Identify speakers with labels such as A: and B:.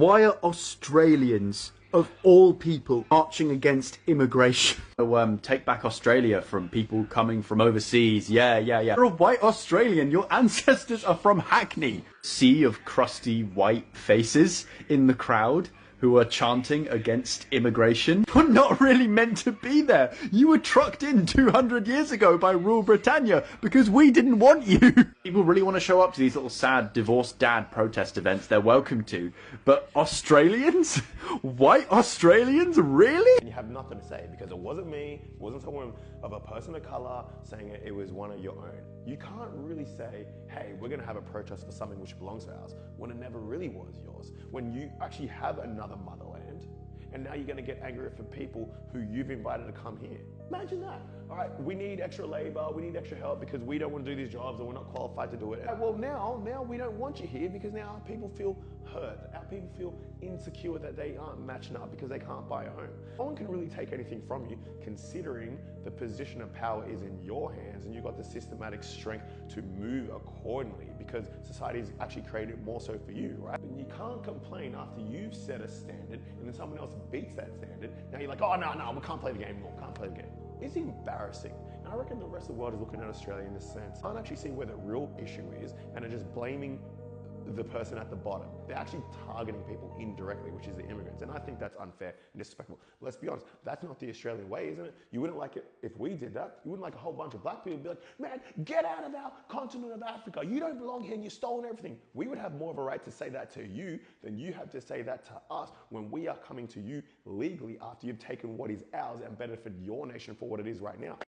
A: Why are Australians, of all people, marching against immigration?
B: So, take back Australia from people coming from overseas. Yeah. You're a white Australian. Your ancestors are from Hackney. Sea of crusty white faces in the crowd who are chanting against immigration. You're not really meant to be there. You were trucked in 200 years ago by Rule Britannia because we didn't want you. People really want to show up to these little sad divorced dad protest events. They're welcome to. But Australians? White Australians? Really?
C: And you have nothing to say because it wasn't me, it wasn't someone of a person of color saying it was one of your own. You can't really say, hey, we're going to have a protest for something which belongs to us when it never really was yours. When you actually have another motherland, and now you're going to get angry for people who you've invited to come here. Imagine that. All right, we need extra labor, we need extra help because we don't want to do these jobs and we're not qualified to do it. Well, now we don't want you here because now our people feel hurt. Our people feel insecure that they aren't matching up because they can't buy a home. No one can really take anything from you considering the position of power is in your hands and you've got the systematic strength to move accordingly because society's actually created more so for you, right? And you can't complain after you've set a standard and then someone else beats that standard. Now you're like, oh, no, we can't play the game anymore, can't play the game. It's embarrassing. And I reckon the rest of the world is looking at Australia in this sense. I can't actually see where the real issue is and are just blaming the person at the bottom. They're actually targeting people indirectly, which is the immigrants. And I think that's unfair and disrespectful. Let's be honest, that's not the Australian way, isn't it? You wouldn't like it if we did that. You wouldn't like a whole bunch of black people be like, man, get out of our continent of Africa. You don't belong here and you've stolen everything. We would have more of a right to say that to you than you have to say that to us when we are coming to you legally after you've taken what is ours and benefited your nation for what it is right now.